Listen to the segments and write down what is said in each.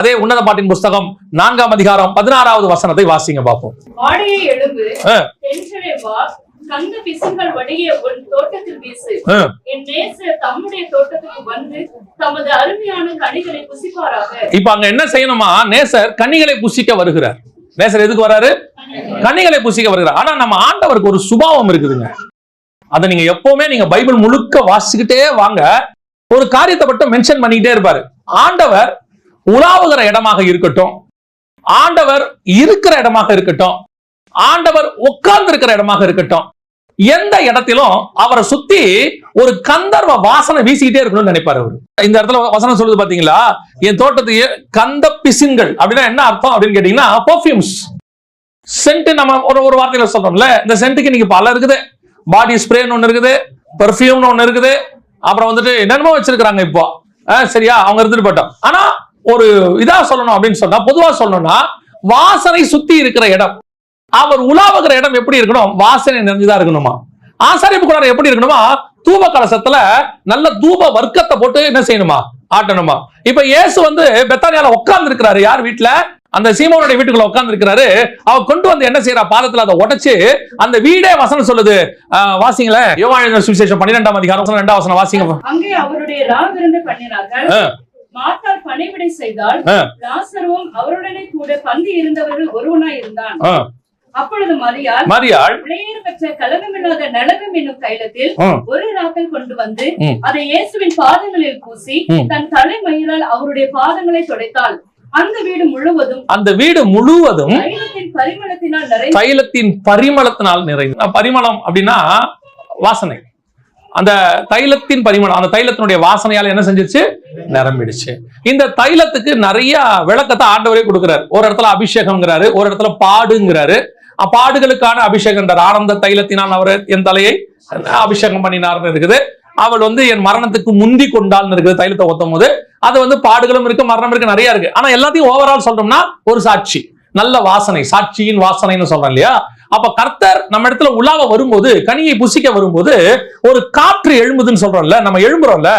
அதே உன்னத பாட்டின் புஸ்தகம் 4ஆம் அதிகாரம் 16வது வசனத்தை வாசிங்க பார்ப்போம். ஆடையை எழும்பு, தென்றலே வா, கந்த பிசுங்கள் வடிய உன் தோட்டத்தில் வீசு. என் நேசர் தம்முடைய தோட்டத்துக்கு வந்து தமது அருமையான கனிகளை புசிப்பாராக. இப்ப அங்க என்ன செய்யணுமா? நேசர் கனிகளை புசிக்க வருகிறார். நேசர் எதுக்கு வராரு? கனிகளை புசிக்க வருகிறார். ஆனா நம்ம ஆண்டவருக்கு ஒரு சுபாவம் இருக்குதுங்க. அதை நீங்க எப்பவுமே நீங்க பைபிள் முழுக்க வாசிக்கிட்டே வாங்க, ஒரு காரியத்தை மட்டும் மென்ஷன் பண்ணிக்கிட்டே இருப்பாரு. ஆண்டவர் உலாவுகிற இடமாக இருக்கட்டும், ஆண்டவர் இருக்கிற இடமாக இருக்கட்டும், ஆண்டவர் உட்கார்ந்து இருக்கிற இடமாக இருக்கட்டும், எந்த இடத்திலும் அவரை சுத்தி ஒரு கந்தர்வ வாசனை வீசிக்கிட்டே இருக்கணும்னு நினைப்பாரு அவரு. இந்த இடத்துல வசனம் சொல்லுது பாத்தீங்களா, என் தோட்டத்துக்கு கந்த பிசின்கள் அப்படின்னா என்ன அர்த்தம் அப்படின்னு கேட்டீங்கன்னா, பெர்ஃபியூம்ஸ், சென்ட். நம்ம ஒரு வார்த்தையில சொல்றோம்ல, இந்த சென்ட்டுக்கு நீங்க பல இருக்குது. பாடி ஸ்ப்ரேன்னு ஒண்ணு இருக்குது, பெர்ஃபியூம்னு ஒண்ணு இருக்குது, அப்புறம் வந்துட்டு என்னென்னமோ வச்சிருக்காங்க இப்போ. சரியா, அவங்க இருந்துட்டு போட்டோம். ஆனா ஒரு இதா சொல்லணும் அப்படின்னு சொன்னா, பொதுவா சொல்லணும்னா, வாசனை சுத்தி இருக்கிற இடம், அவர் உலாவுகிற இடம் எப்படி இருக்கணும்? வாசனை நிறைஞ்சுதான் இருக்கணுமா. ஆசாரிப்பு கூடாரம் எப்படி இருக்கணுமா? தூப கலசத்துல நல்ல தூப வர்க்கத்தை போட்டு என்ன செய்யணுமா? ஆட்டணுமா. இப்ப இயேசு வந்து பெத்தானியால உட்கார்ந்து இருக்கிறாரு. யார் வீட்டுல? அந்த சீமோனுடைய வீட்டுக்குள்ள உட்கார்ந்து இருக்கிறாரு. அவர் கொண்டு வந்து என்ன செய்யறா? பாதத்துல அதை உடைச்சு அந்த வீடே வசனம் சொல்லுது. வாசிங்களே, யோவான் சுவிசேஷம் 12ஆம் அதிகாரம் 2ஆம் வசனம் வாசிங்க. அங்கே அவருடைய ராவிருந்து பண்ணினார்கள். மார்த்தாள் பணிவிடை செய்தால், லாசருவும் அவருடனே கூட பந்தி இருந்தவர்கள் ஒருவனாய் இருந்தான். அப்பொழுது மரியாள் விலையேற பெற்ற கலகமில்லாத நலகம் என்னும் தைலத்தில் ஒரு ராத்தல் கொண்டு வந்து அதை இயேசுவின் பாதங்களில் பூசி தன் தலைமயிரால் அவருடைய பாதங்களை துடைத்தாள். அந்த வீடு முழுவதும் தைலத்தின் பரிமளத்தினால் நிறைந்தது. பரிமளம் அப்படின்னா வாசனை. அந்த தைலத்தின் பரிமளம், அந்த தைலத்தினுடைய வாசனையால என்ன செஞ்சிருச்சு? நிரம்பிடுச்சு. இந்த தைலத்துக்கு நிறைய விளக்கத்தை ஆண்டவரே கொடுக்கிறார். ஒரு இடத்துல அபிஷேகம்ங்கிறாரு, ஒரு இடத்துல பாடுங்கிறாரு. பாடுகளுக்கான அபிஷேகம், ஆனந்த தைலத்தினால் அவர் என் தலையை அபிஷேகம் பண்ணினார்னு இருக்குது. அவள் வந்து என் மரணத்துக்கு முந்தி கொண்டாள்னு இருக்குது. தைலத்தை ஒத்தும் போது அது வந்து பாடுகளும் இருக்கு, மரணம் இருக்கு, நிறைய இருக்கு. ஆனா எல்லாத்தையும் ஓவரால் சொல்றோம்னா ஒரு சாட்சி, நல்ல வாசனை, சாட்சியின் வாசனைன்னு சொல்றோம் இல்லையா? அப்ப கர்த்தர் நம்ம இடத்துல உலாவ வரும்போது, கனியை புசிக்க வரும்போது ஒரு காற்று எழும்புதுன்னு சொல்றோம்ல, நம்ம எழும்புறோம்ல.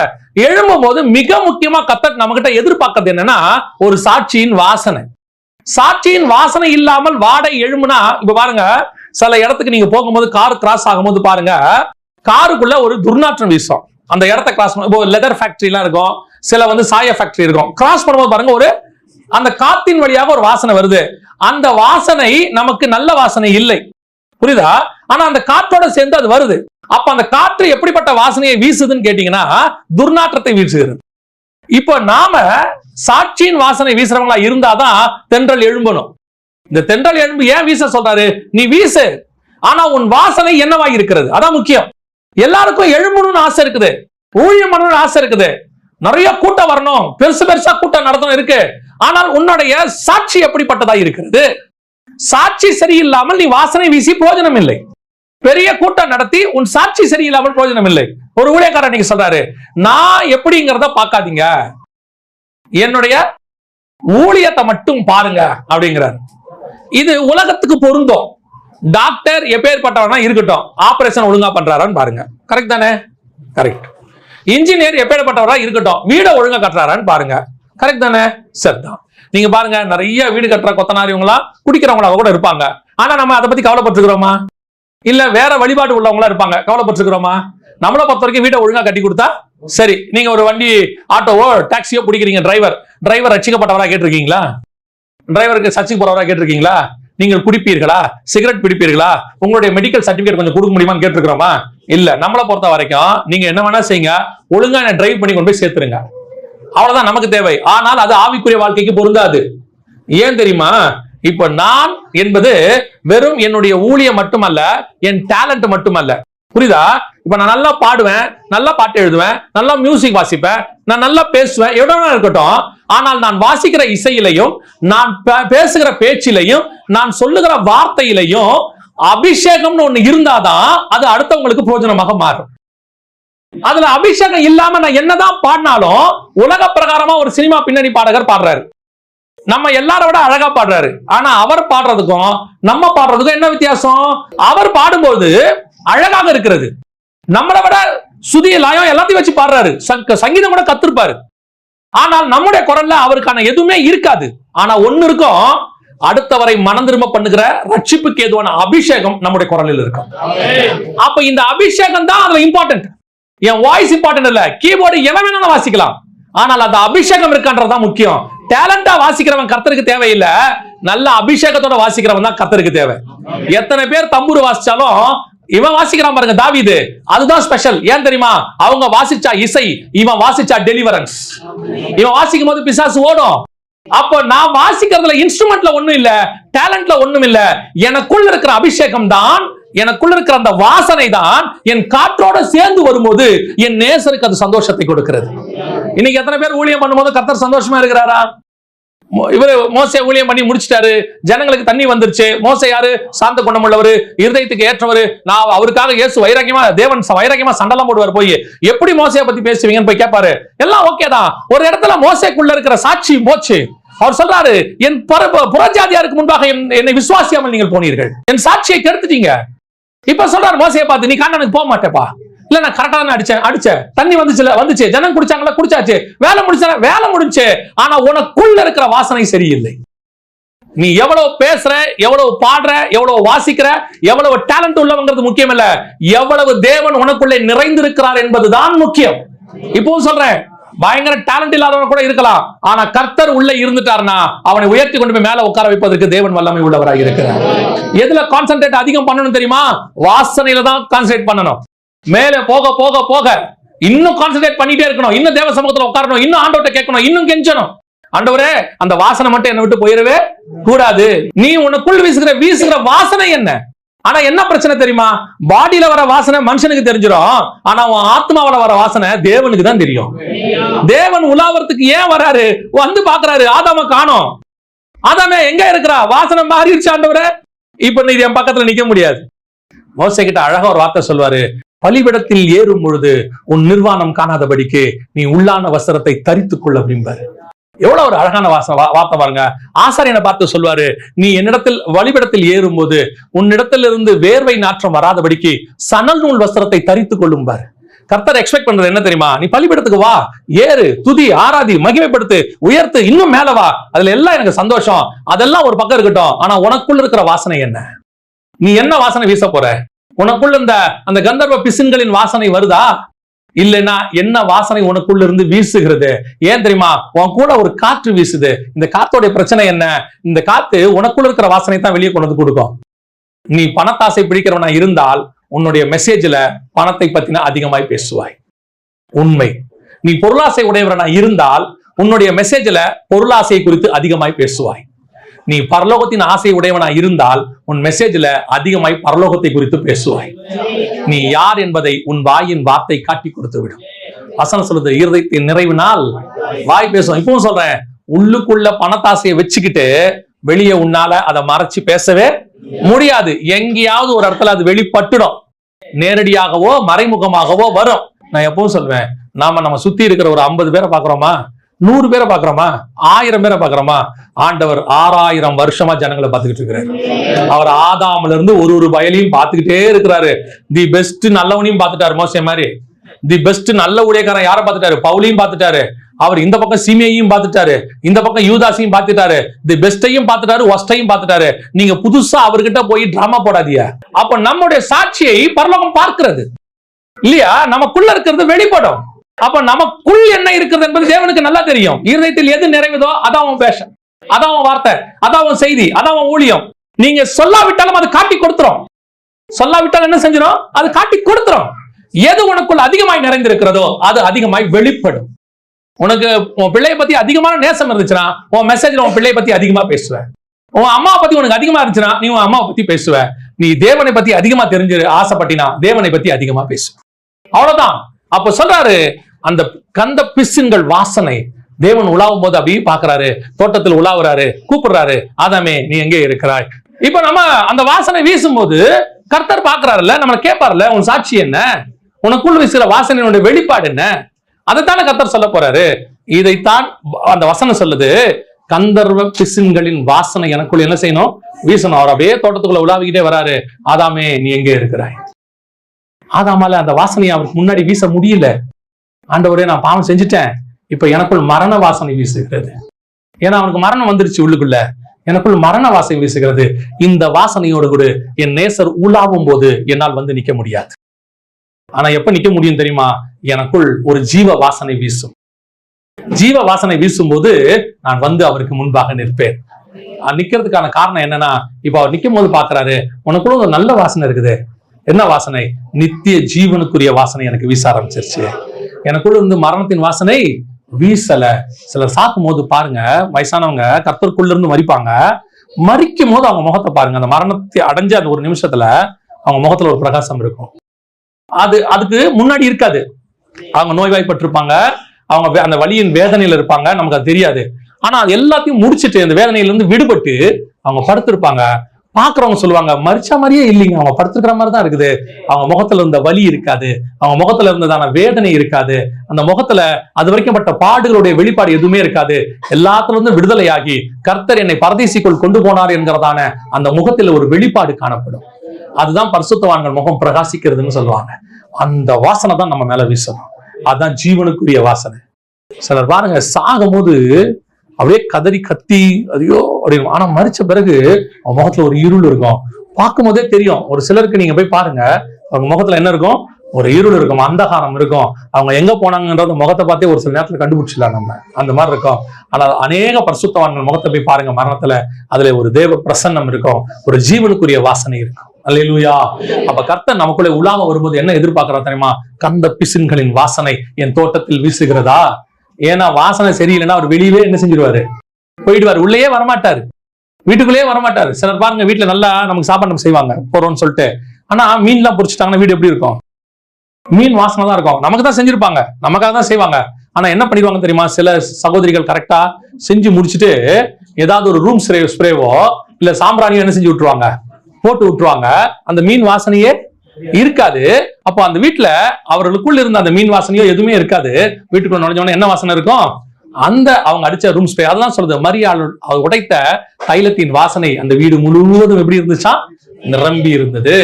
எழும்பும் போது மிக முக்கியமா கர்த்தர் நம்ம கிட்ட எதிர்பார்க்கறது என்னன்னா ஒரு சாட்சியின் வாசனை. சாட்சியின் வாசனை இல்லாமல் வாடை எழும்புனா, இப்ப பாருங்க, சில இடத்துக்கு நீங்க போகும்போது, கார் கிராஸ் ஆகும்போது பாருங்க, காருக்குள்ள ஒரு துர்நாற்றம் வீசும். அந்த இடத்த கிராஸ் பண்ண, லெதர் ஃபேக்டரி எல்லாம் இருக்கும், சில வந்து சாய ஃபேக்டரி இருக்கும். கிராஸ் பண்ணும்போது பாருங்க, ஒரு அந்த காத்தின் வழியாக ஒரு வாசனை வருது. அந்த வாசனை நமக்கு நல்ல வாசனை இல்லை, புரியுதா? ஆனா அந்த காற்றோட சேர்ந்து அது வருது. அப்ப அந்த காற்று எப்படிப்பட்ட வாசனையை வீசுதுன்னு கேட்டீங்கன்னா துர்நாற்றத்தை வீசுகிறது. இப்போ நாம சாட்சியின் வாசனை வீசுறவங்களா இருந்தாதான் தென்றல் எழும்பணும். இந்த தென்றல் எழும்பு ஏன் வீச சொல்றாரு? நீ வீசு, ஆனா உன் வாசனை என்னவா இருக்கிறது, அதான் முக்கியம். எல்லாருக்கும் எழும்பணும்னு ஆசை இருக்குது, ஊழியம் பண்ணணும்னு ஆசை இருக்குது, நிறைய கூட்டம் வரணும், பெருசு பெருசா கூட்டம் நடத்தணும் இருக்கு. ஆனால் உன்னுடைய சாட்சி எப்படிப்பட்டதா இருக்கிறது? சாட்சி சரியில்லாமல் நீ வாசனை வீசி பிரயோஜனம் இல்லை. பெரிய கூட்டம் நடத்தி உன் சாட்சி சரியில்லாமல் பிரயோஜனம் இல்லை. ஒரு ஊழியக்காரர் நீங்க சொல்றாரு, நான் எப்படிங்கிறத பார்க்காதீங்க, என்னுடைய ஊழியத்தை மட்டும் பாருங்க அப்படிங்கிறார். இது உலகத்துக்கு பொருந்தும். டாக்டர் எப்பேற்பட்டவனா இருக்கட்டும், ஆபரேஷன் ஒழுங்கா பண்றாரான்னு பாருங்க, கரெக்ட் தானே? கரெக்ட். இன்ஜினியர் எப்பேற்பட்டவரா இருக்கட்டும், வீடை ஒழுங்கா கட்டுறாரான்னு பாருங்க, கரெக்ட் தானே? சரிதான். நீங்க பாருங்க, நிறைய வீடு கட்டுற கொத்தனாரிவங்களா குடிக்கிறவங்களா கூட இருப்பாங்க. ஆனா நம்ம அதை பத்தி கவலைப்பட்டுக்கிறோமா? இல்ல வேற வழிபாடு உள்ளவங்களா இருப்பாங்க, கவலைப்பட்டுக்கிறோமா? நம்மளை பொறுத்த வரைக்கும் வீட்டை ஒழுங்கா கட்டி கொடுத்தா சரி. நீங்க ஒரு வண்டி, ஆட்டோவோ டாக்ஸியோ பிடிக்கிறீங்க, டிரைவர் ரட்சிக்கப்பட்டவரா கேட்டிருக்கீங்களா? டிரைவருக்கு சர்ச்சுக்கு போறவரா கேட்டிருக்கீங்களா? நீங்கள் குடிப்பீர்களா, சிகரெட் பிடிப்பீர்களா, உங்களுடைய மெடிக்கல் சர்டிபிகேட் கொஞ்சம் கொடுக்க முடியுமான்னு கேட்டிருக்கிறோமா? இல்ல. நம்மளை பொறுத்த வரைக்கும் நீங்க என்ன வேணா செய்யுங்க, ஒழுங்கா டிரைவ் பண்ணி கொண்டு போய் சேர்த்துருங்க, அவ்வளவுதான் நமக்கு தேவை. ஆனால் அது ஆவிக்குரிய வாழ்க்கைக்கு பொருந்தாது. ஏன் தெரியுமா? இப்ப நான் என்பது வெறும் என்னுடைய ஊழியம் மட்டுமல்ல, என் டேலண்ட் மட்டுமல்ல, புரியுதா? இப்ப நான் நல்லா பாடுவேன், நல்லா பாட்டு எழுதுவேன், நல்லா மியூசிக் வாசிப்பேன், நான் நல்லா பேசுவேன், எவ்வளவு இருக்கட்டும். ஆனால் நான் வாசிக்கிற இசையிலையும், நான் பேசுகிற பேச்சிலையும், நான் சொல்லுகிற வார்த்தையிலையும் அபிஷேகம்னு ஒண்ணு இருந்தாதான் அது அடுத்தவங்களுக்கு பிரயோஜனமாக மாறும். அதுல அபிஷேகம் இல்லாம நான் என்னதான் பாடினாலும், உலக பிரகாரமா ஒரு சினிமா பின்னணி பாடகர் பாடுறாரு, நம்ம எல்லார விட அழகா பாடுறாரு. ஆனா அவர் பாடுறதுக்கும் நம்ம பாடுறதுக்கும் என்ன வித்தியாசம்? அவர் பாடும்போது அழகாக இருக்கிறது, நம்மளை விட சுதி லயம் எல்லாத்தையும் வச்சு பாடுறாரு, சங்கீதம் கூட கத்திருப்பாரு. ஆனால் நம்முடைய குரல்ல அவருக்கான எதுவுமே இருக்காது. ஆனா ஒண்ணு இருக்கும், அடுத்தவரை மனம் திரும்ப பண்ணுகிற ரட்சிப்புக்கு ஏதுவான அபிஷேகம் நம்முடைய குரலில் இருக்கும். அப்ப இந்த அபிஷேகம் தான் அதுல இம்பார்ட்டன்ட். என் வாய்ஸ் இம்பார்ட்டன்ட் இல்ல, கீபோர்டு எவன் வேணாலும் வாசிக்கலாம், ஆனால் அந்த அபிஷேகம் இருக்கான்றதுதான் முக்கியம். டேலண்டா வாசிக்கிறவன் கர்த்தருக்கு தேவையில்லை, நல்ல அபிஷேகத்தோட வாசிக்கிறவன் தான் கர்த்தருக்கு தேவை. எத்தனை பேர் தம்புரு வாசிச்சாலும் இவன் வாசிக்கிறான் பாருங்க, தாவீது, அதுதான் ஸ்பெஷல். ஏன் தெரியுமா? அவங்க வாசிச்சா இசை, இவன் வாசிச்சா டெலிவரன்ஸ். இவன் வாசிக்கும் போது பிசாசு ஓடும். அப்போ நான் வாசிக்கிறதுல இன்ஸ்ட்ருமெண்ட்ல ஒண்ணும் இல்ல, டேலண்ட்ல ஒண்ணும் இல்ல, எனக்குள்ள இருக்கிற அபிஷேகம் தான், எனக்குள்ள இருக்கிற அந்த வாசனை தான் என் காற்றோட சேர்ந்து வரும்போது என் நேசருக்கு அது சந்தோஷத்தை கொடுக்கிறது. இன்னைக்கு எத்தனை பேர் ஊழியம் பண்ணும்போது கர்த்தர் சந்தோஷமா இருக்கிறாரா? இவரு மோசே ஊழியம் பண்ணி முடிச்சிட்டாரு, ஜனங்களுக்கு தண்ணி வந்துருச்சு. மோசே யாரு? சாந்த குணமுள்ளவர், இருதயத்துக்கு ஏற்றவர். நான் அவருக்காக இயேசு வைராக்கியமா, தேவன் வைராக்கியமா சண்டெல்லாம் போடுவார். போய் எப்படி மோசையை பத்தி பேசுவீங்கன்னு போய் கேட்பாரு. எல்லாம் ஓகே தான். ஒரு இடத்துல மோசேக்குள்ள இருக்கிற சாட்சி போச்சு. அவர் சொல்றாரு, என் புறஜாதியாருக்கு முன்பாக என்னை விசுவாசியாமல் நீங்கள் போனீர்கள், என் சாட்சியை கெடுத்துட்டீங்க. இப்ப சொல்றாரு மோசையை பார்த்து, நீ கானானுக்கு போக மாட்டேப்பா. இல்ல, நான் கரெக்டா தான் அடிச்சேன், தண்ணி வந்துச்சு, ஜனம் குடிச்சாங்களா, குடிச்சாச்சு, வேலை முடிஞ்சு. ஆனா உனக்குள்ள இருக்கிற வாசனை சரியில்லை. நீ எவ்வளவு பேசுற, எவ்வளவு பாடுற, எவ்வளவு வாசிக்கிற, எவ்வளவு டேலண்ட் உள்ளவங்கிறது முக்கியம் இல்ல, எவ்வளவு தேவன் உனக்குள்ளே நிறைந்திருக்கிறார் என்பதுதான் முக்கியம். இப்பவும் சொல்றேன், பயங்கர டேலண்ட் இல்லாதவன் கூட இருக்கலாம், ஆனா கர்த்தர் உள்ள இருந்துட்டார்னா அவனை உயர்த்தி கொண்டு போய் மேல உட்கார வைப்பதற்கு தேவன் வல்லமை உள்ளவராக இருக்கிறார். எதுல கான்சென்ட்ரேட் அதிகம் பண்ணணும் தெரியுமா? வாசனையில தான் கான்சென்ட்ரேட் பண்ணணும். மேலே போக போக போக இன்னும் கான்சென்ட்ரேட் பண்ணிட்டே இருக்கணும், இன்னும் தேவ சமூகத்துல உட்காரணும், இன்னும் ஆண்டவர்கிட்ட கேட்கணும், இன்னும் கெஞ்சணும். ஆண்டவரே, அந்த வாசனை மட்டும் என்னை விட்டு போயிடவே கூடாது. நீ உனக்குள் வீசுகிற வாசனை என்ன? ஆனா என்ன பிரச்சனை தெரியுமா? பாடியில வர வாசனை மனுஷனுக்கு தெரிஞ்சிடும், ஆனா உன் ஆத்மாவில வர வாசனை தேவனுக்கு தான் தெரியும். தேவன் உலாவறதுக்கு ஏன் வராரு? வந்து பாக்குறாரு, ஆதாம காணோம். ஆதாமே எங்க இருக்கிறா? வாசனை மாறிடுச்சு ஆண்டவரே. இப்ப நீ என் பக்கத்துல நிக்க முடியாது. மோசே கிட்ட அழகா ஒரு வார்த்தை சொல்வாரு, பலிபீடத்தில் ஏறும் பொழுது உன் நிர்வாணம் காணாதபடிக்கு நீ உள்ளான வஸ்திரத்தை தரித்துக் கொள் அப்படிம்பாரு. எவ்வளவு ஒரு அழகான வார்த்தை பாருங்க. ஆசாரியனை பார்த்து சொல்வாரு, நீ என்னிடத்தில் பலிபீடத்தில் ஏறும் போது உன்னிடத்திலிருந்து வேர்வை நாற்றம் வராதபடிக்கு சணல் நூல் வஸ்திரத்தை தரித்துக் கொள்ளும்பாரு. கர்த்தர் எக்ஸ்பெக்ட் பண்றது என்ன தெரியுமா? நீ பலிபீடத்துக்கு வா, ஏறு, துதி, ஆராதி, மகிமைப்படுத்து, உயர்த்து, இன்னும் மேல வா, அதுல எல்லாம் எனக்கு சந்தோஷம். அதெல்லாம் ஒரு பக்கம் இருக்கட்டும், ஆனா உனக்குள்ள இருக்கிற வாசனை என்ன? நீ என்ன வாசனை வீச போற? உனக்குள்ள அந்த கந்தர்வ பிசின்களின் வாசனை வருதா? இல்லைன்னா என்ன வாசனை உனக்குள்ள இருந்து வீசுகிறது? ஏன் தெரியுமா? உன் கூட ஒரு காற்று வீசுது. இந்த காத்தோட பிரச்சனை என்ன? இந்த காத்து உனக்குள்ள இருக்கிற வாசனை தான் வெளியே கொண்டு வந்து கொடுக்கும். நீ பணத்தாசை பிடிக்கிறவனா இருந்தால் உன்னுடைய மெசேஜ்ல பணத்தை பத்தின அதிகமாய் பேசுவாய். உண்மை. நீ பொருளாசை உடையவனா இருந்தால் உன்னுடைய மெசேஜ்ல பொருளாசை குறித்து அதிகமாய் பேசுவாய். நீ பரலோகத்தின் ஆசை உடையவனா இருந்தால் உன் மெசேஜ்ல அதிகமாய் பரலோகத்தை குறித்து பேசுவாய். நீ யார் என்பதை உன் வாயின் வார்த்தை காட்டி கொடுத்து விடும். வசனம் சொல்லுது, இருதயத்தின் நிறைவினால் வாய் பேசும். இப்பவும் சொல்றேன், உள்ளுக்குள்ள பணத்தாசையை வச்சுக்கிட்டு வெளியே உன்னால அதை மறைச்சு பேசவே முடியாது. எங்கேயாவது ஒரு இடத்துல அது வெளிப்பட்டுடும், நேரடியாகவோ மறைமுகமாகவோ வரும். நான் எப்பவும் சொல்வேன், நம்ம சுத்தி இருக்கிற ஒரு 50 பேரை பாக்குறோமா, 100 பேரை பாக்குறோமா, 1000 பேரை பாக்குறோமா? ஆண்டவர் 6000 வருஷமா ஜனங்களை பார்த்துக்கிட்டு இருக்கிறாரு. அவர் ஆதாம்ல இருந்து ஒரு வயலையும் பார்த்துக்கிட்டே இருக்கிறாரு. தி பெஸ்ட் நல்லவனையும் பார்த்துட்டாரு மோசே மாதிரி. தி பெஸ்ட் நல்ல ஊழியக்காரன் யாரை பார்த்துட்டாரு? பவுலையும் பார்த்துட்டாரு. அவர் இந்த பக்கம் சீமையையும் பார்த்துட்டாரு, இந்த பக்கம் யூதாசையும் பார்த்துட்டாரு. தி பெஸ்டையும் பார்த்துட்டாரு, ஒஸ்டையும் பார்த்துட்டாரு. நீங்க புதுசா அவர்கிட்ட போய் டிராமா போடாதீங்க. அப்ப நம்முடைய சாட்சியை பரலோகம் பார்க்கிறது இல்லையா? நமக்குள்ள இருக்கிறது வெளிப்படும். அப்ப நமக்குள் என்ன இருக்கிறது என்பது தேவனுக்கு நல்லா தெரியும். இருதயத்தில் எது நிறைவுதோ அதான் அவன் பேஷன், அதான் அவன் வார்த்தை, அதான் அவன் செய்தி, அதான் அவன் ஊழியம். நீங்க சொல்லாவிட்டாலும் அது காட்டி கொடுத்துரும். சொல்லாவிட்டாலும் என்ன செஞ்சிடும்? அது காட்டி கொடுத்துரும். எது உனக்குள்ள அதிகமாய் நிறைந்திருக்கிறதோ அது அதிகமாய் வெளிப்படும். உனக்கு உன் பிள்ளையை பத்தி அதிகமான நேசம் இருந்துச்சுன்னா உன் மெசேஜ்ல உன் பிள்ளையை பத்தி அதிகமா பேசுவ. உன் அம்மாவை பத்தி உனக்கு அதிகமா இருந்துச்சுன்னா நீ உன் அம்மாவை பத்தி பேசுவ. நீ தேவனை பத்தி அதிகமா தெரிஞ்சு ஆசைப்பட்டினா தேவனை பத்தி அதிகமா பேசுவ. அவ்வளவுதான். அப்ப சொல்றாரு, அந்த கந்த பிசின்கள் வாசனை தேவன் உலாவும் போது அப்படியே பாக்குறாரு, தோட்டத்தில் உலாவுறாரு, கூப்பிடுறாரு, ஆதாமே நீ எங்கே இருக்கிறாய்? இப்ப நம்ம அந்த வாசனை வீசும் போது கர்த்தர் பாக்குறாருல்ல, நம்மளை கேட்பாருல்ல, உன் சாட்சி என்ன, உனக்குள்ள வீசுகிற வாசனையினுடைய வெளிப்பாடு என்ன? அதைத்தானே கர்த்தர் சொல்ல போறாரு. இதைத்தான் அந்த வசனம் சொல்லுது, கந்தர்வ பிசின்களின் வாசனை எனக்குள்ள என்ன செய்யணும்? வீசணும். அவர் அப்படியே தோட்டத்துக்குள்ள உலாவிக்கிட்டே வராரு, ஆதாமே நீ எங்கே இருக்கிறாய்? ஆதாமால அந்த வாசனையை அவருக்கு முன்னாடி வீச முடியல. ஆண்டவரே நான் பாவம் செஞ்சுட்டேன், இப்ப எனக்குள் மரண வாசனை வீசுகிறது. ஏன்னா அவனுக்கு மரணம் வந்துருச்சு உள்ளுக்குள்ள, எனக்குள் மரண வாசனை வீசுகிறது. இந்த வாசனையோடு கூட என் நேசர் உலாவும் போது என்னால் வந்து நிக்க முடியாது. ஆனா எப்ப நிக்க முடியும் தெரியுமா? எனக்குள் ஒரு ஜீவ வாசனை வீசும். ஜீவ வாசனை வீசும் போது நான் வந்து அவருக்கு முன்பாக நிற்பேன். நிக்கிறதுக்கான காரணம் என்னன்னா, இப்ப அவர் நிக்கும் போது பாக்குறாரு, உனக்குள்ள ஒரு நல்ல வாசனை இருக்குது. என்ன வாசனை? நித்திய ஜீவனுக்குரிய வாசனை எனக்கு வீச ஆரம்பிச்சிருச்சு. எனக்குள்ள இருந்து மரணத்தின் வாசனை வீசல. சிலர் சாக்கும் போது பாருங்க, வயசானவங்க கர்த்தருக்குள்ள இருந்து மரிப்பாங்க. மரிக்கும் போது அவங்க முகத்தை பாருங்க, அந்த மரணத்தை அடைஞ்ச அந்த ஒரு நிமிஷத்துல அவங்க முகத்துல ஒரு பிரகாசம் இருக்கும். அதுக்கு முன்னாடி இருக்காது. அவங்க நோய்வாய்ப்பட்டிருப்பாங்க, அவங்க அந்த வலியின் வேதனையில இருப்பாங்க, நமக்கு அது தெரியாது. ஆனா அது எல்லாத்தையும் முடிச்சுட்டு அந்த வேதனையிலிருந்து விடுபட்டு அவங்க படுத்திருப்பாங்க. பாக்குறவங்க சொல்லுவாங்க, மரிச்சா மாதிரியே இல்லைங்க, அவங்க படுத்துக்கிற மாதிரி தான் இருக்குது. அவங்க முகத்துல இருந்த வலி இருக்காது, அவங்க முகத்துல இருந்ததான வேதனை இருக்காது, அந்த முகத்துல அது வரைக்கும் பட்ட பாடுகளுடைய வெளிப்பாடு எதுவுமே இருக்காது. எல்லாத்துல இருந்து விடுதலையாகி கர்த்தர் என்னை பரதேசிக்குள் கொண்டு போனார் என்கிறதான அந்த முகத்துல ஒரு வெளிப்பாடு காணப்படும். அதுதான் பரிசுத்தவான்கள் முகம் பிரகாசிக்கிறதுன்னு சொல்லுவாங்க. அந்த வாசனை தான் நம்ம மேல வீசணும். அதுதான் ஜீவனுக்குரிய வாசனை. சிலர் பாருங்க, சாகும் போது அப்படியே கதறி கத்தி ஐயோ அப்படின்னு, ஆனா மரிச்ச பிறகு அவங்க முகத்துல ஒரு இருள் இருக்கும். பார்க்கும் போதே தெரியும். ஒரு சிலருக்கு நீங்க போய் பாருங்க, அவங்க முகத்துல என்ன இருக்கும்? ஒரு இருள் இருக்கும், அந்தகாரம் இருக்கும். அவங்க எங்க போனாங்கன்றது முகத்தை பார்த்தே ஒரு சில நேரத்துல கண்டுபிடிச்சிடலாம் நம்ம, அந்த மாதிரி இருக்கும். ஆனால் அநேக பரிசுத்தவான்கள் முகத்தை போய் பாருங்க, மரணத்துல அதுல ஒரு தேவ பிரசன்னம் இருக்கும், ஒரு ஜீவனுக்குரிய வாசனை இருக்கும். அல்லேலூயா. அப்ப கர்த்தர் நமக்குள்ளே உலாவ வரும்போது என்ன எதிர்பார்க்கிறா தெரியுமா? கந்த பிசின்களின் வாசனை என் தோட்டத்தில் வீசுகிறதா? ஏன்னா வாசனை சரியில்லைன்னா அவர் வெளியவே என்ன செஞ்சிருவாரு? போயிடுவாரு, உள்ளேயே வரமாட்டாரு, வீட்டுக்குள்ளேயே வரமாட்டாரு. சிலர் பாருங்க, வீட்டுல நல்லா நமக்கு சாப்பாடு செய்வாங்க போறோம்னு சொல்லிட்டு, ஆனா மீன் எல்லாம் பொரிச்சுட்டாங்கன்னா வீடு எப்படி இருக்கும்? மீன் வாசனை தான் இருக்கும். நமக்கு தான் செஞ்சிருப்பாங்க, நமக்காக தான் செய்வாங்க. ஆனா என்ன பண்ணிடுவாங்க தெரியுமா? சில சகோதரிகள் கரெக்டா செஞ்சு முடிச்சுட்டு ஏதாவது ஒரு ரூம் ஸ்ப்ரேவோ இல்ல சாம்பிராணியோ என்ன செஞ்சு விட்டுருவாங்க, போட்டு விட்டுருவாங்க. அந்த மீன் வாசனையே இருக்காது. அப்போ அந்த வீட்டுல அவர்களுக்குள்ள இருந்த அந்த மீன் வாசனையோ எதுவுமே இருக்காது. வீட்டுக்குள்ள நுழைஞ்சவன என்ன வாசனை இருக்கும்? அந்த அவங்க அடிச்ச ரூம் ஸ்ப்ரே. அதெல்லாம் சொல்றது, மரியாள் உடைத்த தைலத்தின் வாசனை அந்த வீடு முழுவதும் எப்படி இருந்துச்சா? நிரம்பி இருந்தது.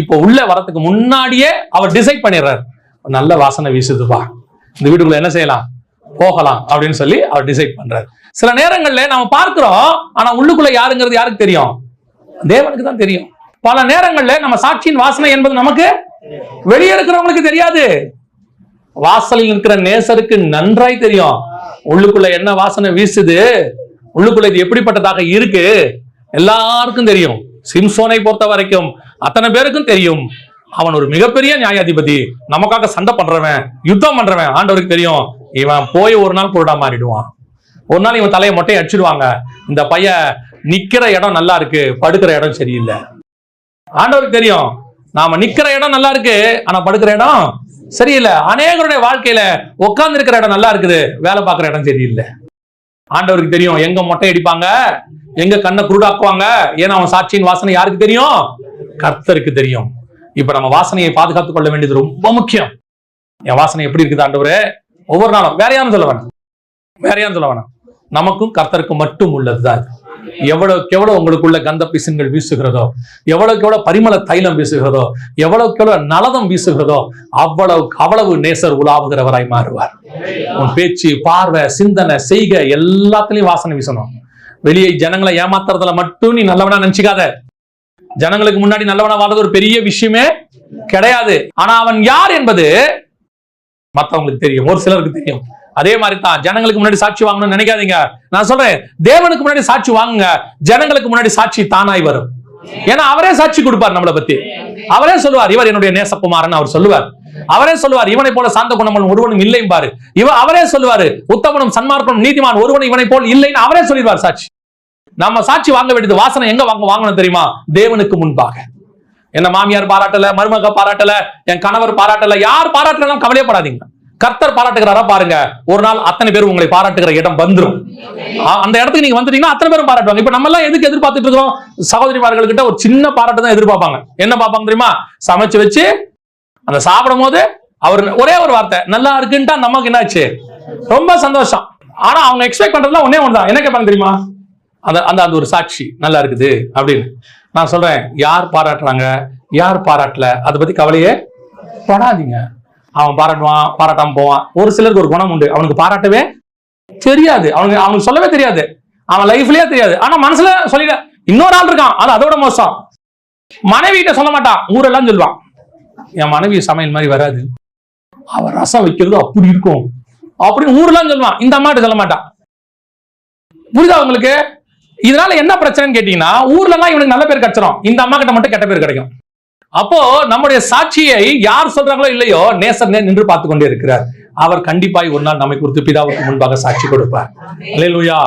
இப்போ உள்ள வரதுக்கு முன்னாடியே அவர் டிசைட் பண்ணிடுறாரு, நல்ல வாசனை வீசுதுப்பா, இந்த வீட்டுக்குள்ள என்ன செய்யலாம், போகலாம் அப்படின்னு சொல்லி அவர் டிசைட் பண்றாரு. சில நேரங்கள்ல நாம பார்க்கிறோம், ஆனா உள்ளுக்குள்ள யாருங்கிறது யாருக்கு தெரியும்? தேவனுக்கு தான் தெரியும். பல நேரங்கள்ல நம்ம சாட்சியின் வாசனை என்பது நமக்கு வெளியே இருக்கிறவங்களுக்கு தெரியாது. வாசலில் இருக்கிற நேசருக்கு நன்றாய் தெரியும் உள்ளுக்குள்ள என்ன வாசனை வீசுது, உள்ளுக்குள்ள இது எப்படிப்பட்டதாக இருக்கு, எல்லாருக்கும் தெரியும். சிம்சோனை பொறுத்த வரைக்கும் அத்தனை பேருக்கும் தெரியும். அவன் ஒரு மிகப்பெரிய நியாயாதிபதி, நமக்காக சண்டை பண்றவன், யுத்தம் பண்றவன். ஆண்டவருக்கு தெரியும், இவன் போய் ஒரு நாள் குருடா மாறிடுவான், ஒரு நாள் இவன் தலையை மொட்டையை அடிச்சிடுவாங்க, இந்த பையன் நிக்கிற இடம் நல்லா இருக்கு, படுக்கிற இடம் சரியில்லை. ஆண்டவருக்கு தெரியும், நாம நிக்கிற இடம் நல்லா இருக்கு, ஆனா படுக்கிற இடம் சரியில்லை. அநேகருடைய வாழ்க்கையில உட்கார்ந்து இருக்கிற இடம் நல்லா இருக்குது, வேலை பார்க்கிற இடம் சரியில்லை. ஆண்டவருக்கு தெரியும் எங்க மொட்டை அடிப்பாங்க, எங்க கண்ணை குருடாக்குவாங்க. ஏன்னா அவன் சாட்சியின் வாசனை யாருக்கு தெரியும்? கர்த்தருக்கு தெரியும். இப்ப நம்ம வாசனையை பாதுகாத்துக் கொள்ள வேண்டியது ரொம்ப முக்கியம். என் வாசனை எப்படி இருக்குது ஆண்டவரே? ஒவ்வொரு நாளும் வேற யாரும் சொல்ல வேணாம், வேற யாரும் சொல்ல வேணாம், நமக்கும் கர்த்தருக்கு மட்டும் உள்ளதுதான். எவ்வளவுக்கு எவ்வளவு உங்களுக்குள்ள கந்த பிசின்கள் வீசுகிறதோ, எவ்வளவுக்கு எவ்வளவு பரிமள தைலம் வீசுகிறதோ, எவ்வளவுக்கு எவ்வளவு நலதம் வீசுகிறதோ, அவ்வளவு நேசர் உலாவுகிறவராய் மாறுவார். உன் பேச்சு, பார்வை, சிந்தனை, செய்க எல்லாத்துலயும் வாசனை வீசணும். வெளியே ஜனங்களை ஏமாத்துறதுல மட்டும் நீ நல்லவனா நினைச்சுக்காத. ஜனங்களுக்கு முன்னாடி நல்லவனா வாழ்றது ஒரு பெரிய விஷயமே கிடையாது. ஆனா அவன் யார் என்பது மற்றவங்களுக்கு தெரியும், ஒரு சிலருக்கு தெரியும். அதே மாதிரி தான் ஜனங்களுக்கு முன்னாடி சாட்சி வாங்கணும்னு நினைக்காதீங்க. நான் சொல்றேன், தேவனுக்கு முன்னாடி சாட்சி வாங்குங்க, ஜனங்களுக்கு முன்னாடி சாட்சி தானாய் வரும். ஏன்னா அவரே சாட்சி கொடுப்பார் நம்மளை பத்தி. அவரே சொல்லுவார், இவர் என்னுடைய நேசகுமாரன் அவர் சொல்லுவார். அவரே சொல்லுவார், இவனை போல சாந்த குணமன் ஒருவனும் இல்லை பாரு. அவரே சொல்லுவாரு, உத்தமனும் சன்மார்க்கனும் நீதிமான் ஒருவனும் இவனை போல் இல்லைன்னு அவரே சொல்லிடுவார் சாட்சி. நம்ம சாட்சி வாங்க வேண்டியது வாசனை எங்க வாங்கணும் தெரியுமா? தேவனுக்கு முன்பாக. என்ன மாமியார் பாராட்டல, மருமக பாராட்டல, என் கணவர் பாராட்டல, யார் பாராட்டலாம் கவலையப்படாதீங்க. கர்த்தர் பாராட்டுகிறாரா பாருங்க, ஒரு நாள் அத்தனை பேர் உங்களை பாராட்டுகிற இடம் வந்துடும். அந்த இடத்துக்கு நீங்க வந்துட்டீங்கன்னா அத்தனை பேரும் பாராட்டுவாங்க. இப்ப நம்ம எல்லாம் எதுக்கு எதிர்பார்த்துட்டு இருக்கோம்? சகோதரிமார்கள் கிட்ட ஒரு சின்ன பாராட்டு தான் எதிர்பார்ப்பாங்க. என்ன பார்ப்பாங்க தெரியுமா? சமைச்சு வச்சு அந்த சாப்பிடும் போது அவர் ஒரே ஒரு வார்த்தை நல்லா இருக்குன்ட்டா நமக்கு என்னாச்சு? ரொம்ப சந்தோஷம். ஆனா அவங்க எக்ஸ்பெக்ட் பண்றதுலாம் ஒன்னே ஒண்ணுதான். என்ன கேட்பாங்க தெரியுமா? அந்த ஒரு சாட்சி நல்லா இருக்குது அப்படின்னு. நான் சொல்றேன், யார் பாராட்டுறாங்க யார் பாராட்டல அதை பத்தி கவலையே படாதீங்க. அவன் பாராட்டுவான், பாராட்டாம போவான். ஒரு சிலருக்கு ஒரு குணம் உண்டு, அவனுக்கு பாராட்டவே தெரியாது, அவனுக்கு சொல்லவே தெரியாது, அவன் லைஃப்லயே தெரியாது, ஆனா மனசுல சொல்லிட. இன்னொரு ஆள் இருக்கான், அது அதோட மோசம். மனைவி கிட்ட சொல்ல மாட்டான், ஊரெல்லாம் சொல்லுவான், என் மனைவி சமையல் மாதிரி வராது, அவன் ரசம் வைக்கிறது அப்படி இருக்கும் அப்படின்னு ஊரெல்லாம் சொல்லுவான். இந்த அம்மா கிட்ட சொல்ல மாட்டான். புரியுதா உங்களுக்கு? இதனால என்ன பிரச்சனைன்னு கேட்டீங்கன்னா, ஊர்ல எல்லாம் இவனுக்கு நல்ல பேர் கிடைச்சிடும், இந்த அம்மா கிட்ட மட்டும் கெட்ட பேர் கிடைக்கும். அப்போ நம்முடைய சாட்சியை யார் சொல்றாங்களோ இல்லையோ, நேசர் நின்று பார்த்து கொண்டே இருக்கிறார். அவர் கண்டிப்பாய் ஒரு நாள் நம்மை குறித்து பிதாவுக்கு முன்பாக சாட்சி கொடுப்பார். அல்லேலூயா.